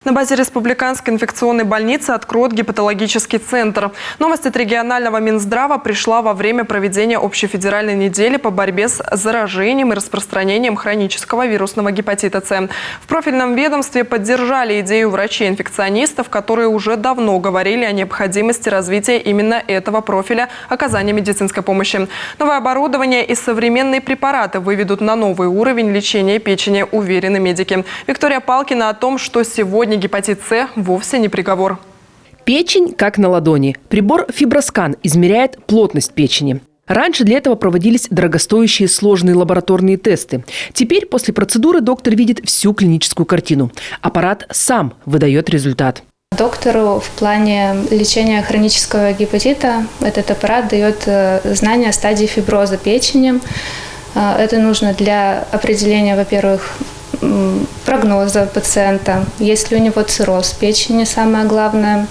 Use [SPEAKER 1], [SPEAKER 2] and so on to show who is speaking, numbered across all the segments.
[SPEAKER 1] На базе Республиканской инфекционной больницы откроют гепатологический центр. Новость от регионального Минздрава пришла во время проведения общефедеральной недели по борьбе с заражением и распространением хронического вирусного гепатита С. В профильном ведомстве поддержали идею врачей-инфекционистов, которые уже давно говорили о необходимости развития именно этого профиля оказания медицинской помощи. Новое оборудование и современные препараты выведут на новый уровень лечения печени, уверены медики. Виктория Палкина о том, что сегодня гепатит С вовсе не приговор.
[SPEAKER 2] Печень как на ладони. Прибор FibroScan измеряет плотность печени. Раньше для этого проводились дорогостоящие сложные лабораторные тесты. Теперь после процедуры доктор видит всю клиническую картину. Аппарат сам выдает результат.
[SPEAKER 3] Доктору в плане лечения хронического гепатита этот аппарат дает знания о стадии фиброза печени. Это нужно для определения, во-первых, прогноза пациента, есть ли у него цирроз печени, самое главное,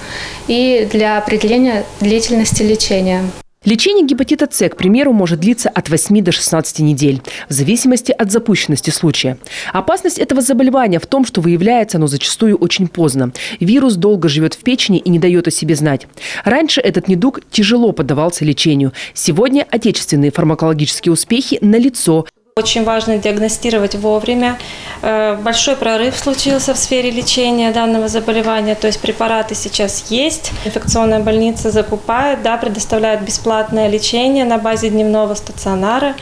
[SPEAKER 3] и для определения длительности лечения.
[SPEAKER 2] Лечение гепатита С, к примеру, может длиться от 8 до 16 недель, в зависимости от запущенности случая. Опасность этого заболевания в том, что выявляется оно зачастую очень поздно. Вирус долго живет в печени и не дает о себе знать. Раньше этот недуг тяжело поддавался лечению. Сегодня отечественные фармакологические успехи налицо.
[SPEAKER 4] Очень важно диагностировать вовремя. Большой прорыв случился в сфере лечения данного заболевания, то есть препараты сейчас есть. Инфекционная больница закупает, предоставляет бесплатное лечение на базе дневного стационара.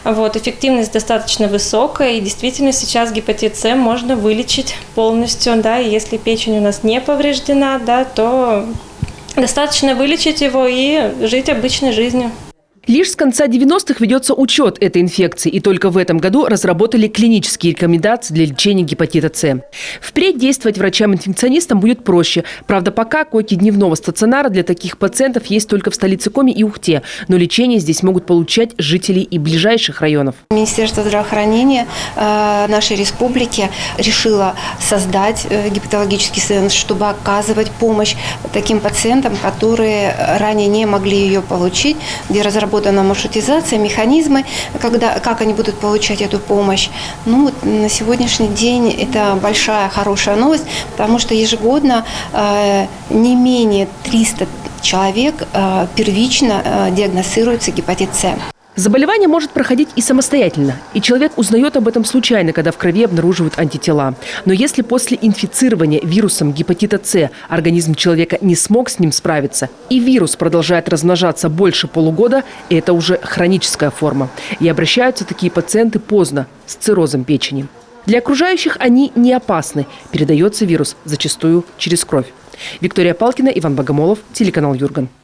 [SPEAKER 4] Эффективность достаточно высокая, и действительно сейчас гепатит С можно вылечить полностью. Если печень у нас не повреждена, то достаточно вылечить его и жить обычной жизнью.
[SPEAKER 2] Лишь с конца 90-х ведется учет этой инфекции, и только в этом году разработали клинические рекомендации для лечения гепатита С. Впредь действовать врачам-инфекционистам будет проще. Правда, пока койки дневного стационара для таких пациентов есть только в столице Коми и Ухте, но лечение здесь могут получать жители и ближайших районов.
[SPEAKER 5] Министерство здравоохранения нашей республики решило создать гепатологический центр, чтобы оказывать помощь таким пациентам, которые ранее не могли ее получить, где разработана маршрутизация, механизмы, как они будут получать эту помощь. На сегодняшний день это большая, хорошая новость, потому что ежегодно не менее 300 человек первично диагностируется гепатит С.
[SPEAKER 2] Заболевание может проходить и самостоятельно, и человек узнает об этом случайно, когда в крови обнаруживают антитела. Но если после инфицирования вирусом гепатита С организм человека не смог с ним справиться, и вирус продолжает размножаться больше полугода, это уже хроническая форма. И обращаются такие пациенты поздно, с циррозом печени. Для окружающих они не опасны. Передается вирус зачастую через кровь. Виктория Палкина, Иван Богомолов, телеканал Юрган.